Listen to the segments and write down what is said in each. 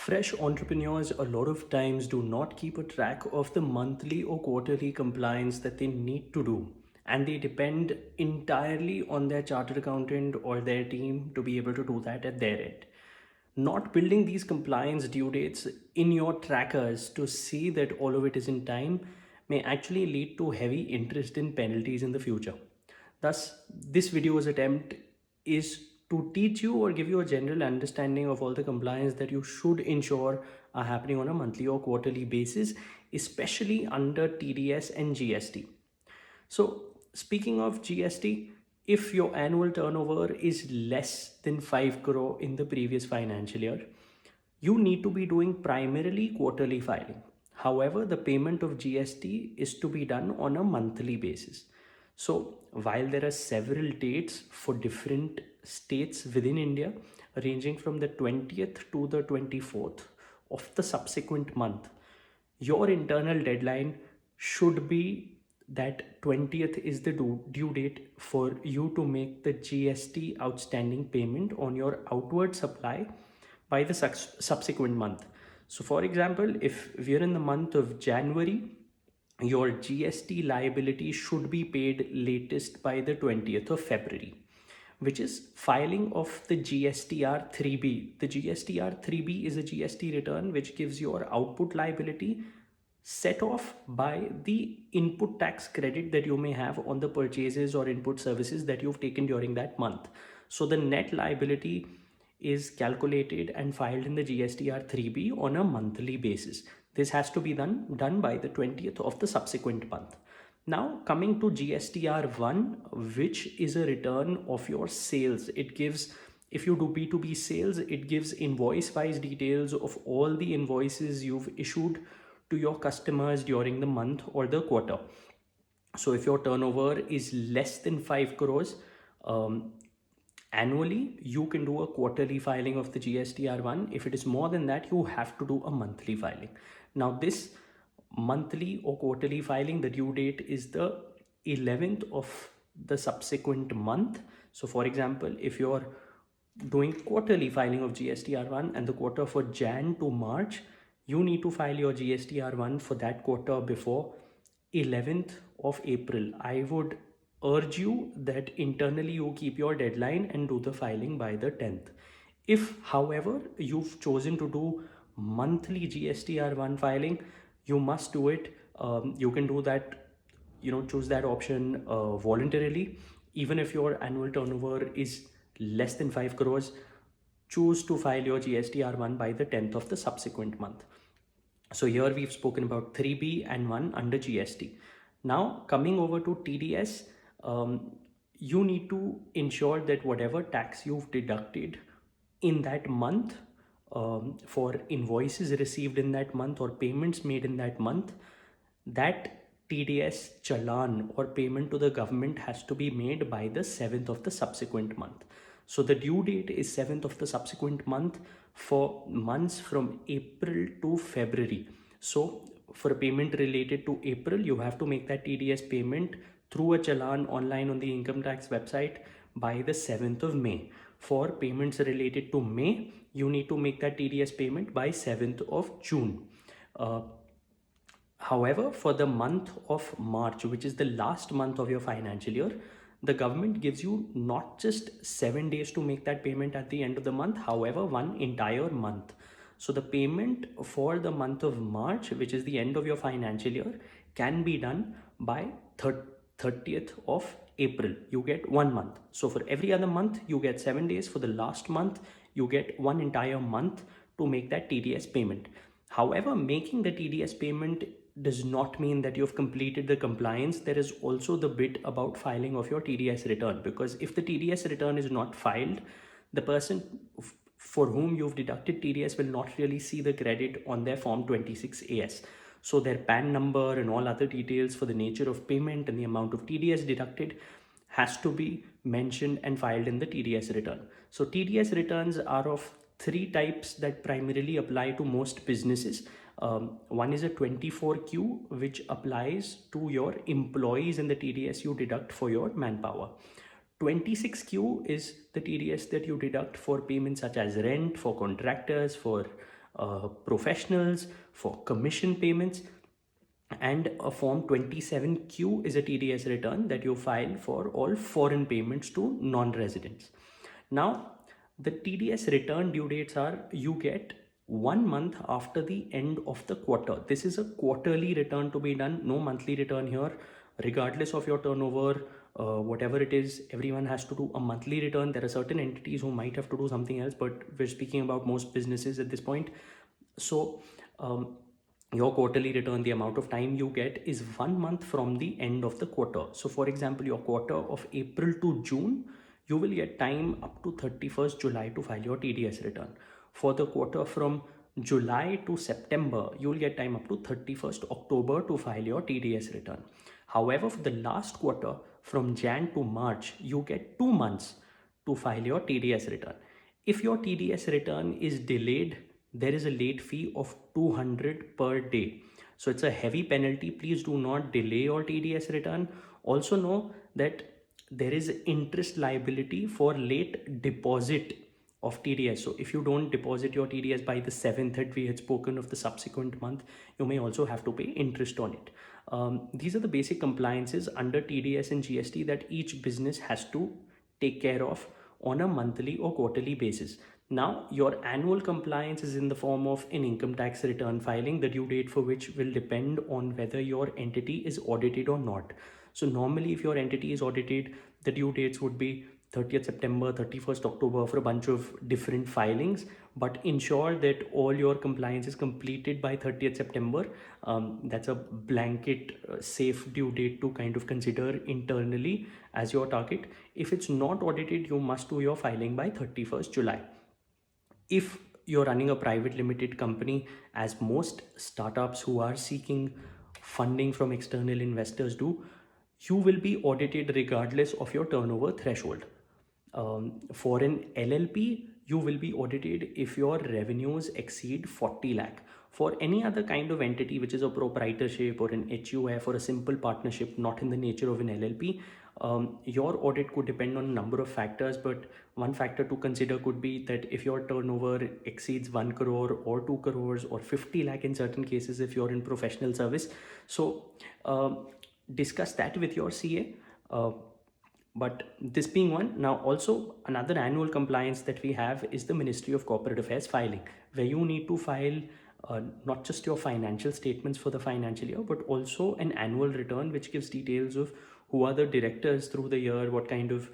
Fresh entrepreneurs a lot of times do not keep a track of the monthly or quarterly compliance that they need to do. And they depend entirely on their chartered accountant or their team to be able to do that at their end. Not building these compliance due dates in your trackers to see that all of it is in time may actually lead to heavy interest and penalties in the future. Thus, this video's attempt is to teach you or give you a general understanding of all the compliance that you should ensure are happening on a monthly or quarterly basis, especially under TDS and GST. So, speaking of GST, if your annual turnover is less than 5 crore in the previous financial year, you need to be doing primarily quarterly filing. However, the payment of GST is to be done on a monthly basis. So, while there are several dates for different states within India, ranging from the 20th to the 24th of the subsequent month, your internal deadline should be that 20th is the due date for you to make the GST outstanding payment on your outward supply by the subsequent month. So, for example, if we're in the month of January, your GST liability should be paid latest by the 20th of February, which is filing of the GSTR 3B. The GSTR 3B is a GST return which gives your output liability set off by the input tax credit that you may have on the purchases or input services that you've taken during that month. So the net liability is calculated and filed in the GSTR 3B on a monthly basis. This has to be done by the 20th of the subsequent month. Now coming to GSTR 1, which is a return of your sales. It gives, if you do B2B sales, it gives invoice wise details of all the invoices you've issued to your customers during the month or the quarter. So if your turnover is less than 5 crores annually, you can do a quarterly filing of the GSTR1. If it is more than that, you have to do a monthly filing. Now this monthly or quarterly filing, the due date is the 11th of the subsequent month. So for example, if you're doing quarterly filing of GSTR1 and the quarter for Jan to March, you need to file your GSTR1 for that quarter before 11th of April. I would urge you that internally you keep your deadline and do the filing by the 10th. If, however, you've chosen to do monthly GSTR1 filing, you must do it. You can do that, choose that option voluntarily. Even if your annual turnover is less than 5 crores, choose to file your GSTR1 by the 10th of the subsequent month. So here we've spoken about 3B and 1 under GST. Now coming over to TDS, you need to ensure that whatever tax you've deducted in that month, for invoices received in that month or payments made in that month, that TDS challan or payment to the government has to be made by the 7th of the subsequent month. So the due date is 7th of the subsequent month for months from April to February. So for a payment related to April, you have to make that TDS payment through a challan online on the income tax website by the 7th of May. For payments related to May, you need to make that TDS payment by 7th of June. However, for the month of March, which is the last month of your financial year, the government gives you not just 7 days to make that payment at the end of the month, however, one entire month. So the payment for the month of March, which is the end of your financial year, can be done by 30th of April. You get 1 month. So for every other month, you get 7 days. For the last month, you get one entire month to make that TDS payment. However, making the TDS payment does not mean that you've completed the compliance. There is also the bit about filing of your TDS return, because if the TDS return is not filed, the person for whom you've deducted TDS will not really see the credit on their Form 26AS. So their PAN number and all other details for the nature of payment and the amount of TDS deducted has to be mentioned and filed in the TDS return. So TDS returns are of three types that primarily apply to most businesses. One is a 24Q, which applies to your employees and the TDS you deduct for your manpower. 26Q is the TDS that you deduct for payments such as rent, for contractors, for professionals, for commission payments, and a Form 27Q is a TDS return that you file for all foreign payments to non-residents. Now, the TDS return due dates are, you get 1 month after the end of the quarter. This is a quarterly return to be done, no monthly return here. Regardless of your turnover, whatever it is, everyone has to do a monthly return. There are certain entities who might have to do something else, but we're speaking about most businesses at this point. So, your quarterly return, the amount of time you get is 1 month from the end of the quarter. So for example, your quarter of April to June, you will get time up to 31st July to file your TDS return. For the quarter from July to September, you will get time up to 31st October to file your TDS return. However, for the last quarter from Jan to March, you get 2 months to file your TDS return. If your TDS return is delayed, there is a late fee of 200 per day. So it's a heavy penalty. Please do not delay your TDS return. Also know that there is interest liability for late deposit of TDS. So if you don't deposit your TDS by the 7th that we had spoken of the subsequent month, you may also have to pay interest on it. These are the basic compliances under TDS and GST that each business has to take care of on a monthly or quarterly basis. Now, your annual compliance is in the form of an income tax return filing, the due date for which will depend on whether your entity is audited or not. So normally, if your entity is audited, the due dates would be 30th September, 31st October for a bunch of different filings, but ensure that all your compliance is completed by 30th September. That's a blanket safe due date to kind of consider internally as your target. If it's not audited, you must do your filing by 31st July. If you're running a private limited company, as most startups who are seeking funding from external investors do, you will be audited regardless of your turnover threshold. For an LLP, you will be audited if your revenues exceed 40 lakh. For any other kind of entity, which is a proprietorship or an HUF or a simple partnership, not in the nature of an LLP, your audit could depend on a number of factors, but one factor to consider could be that if your turnover exceeds 1 crore or 2 crores or 50 lakh in certain cases if you're in professional service. So discuss that with your CA. But this being one, now also another annual compliance that we have is the Ministry of Corporate Affairs filing, where you need to file not just your financial statements for the financial year, but also an annual return which gives details of who are the directors through the year, what kind of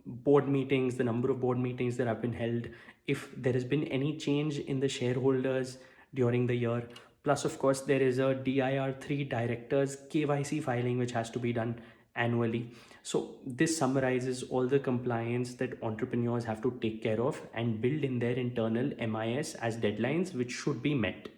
board meetings, the number of board meetings that have been held, if there has been any change in the shareholders during the year. Plus, of course, there is a DIR3 directors KYC filing which has to be done annually. So this summarizes all the compliance that entrepreneurs have to take care of and build in their internal MIS as deadlines which should be met.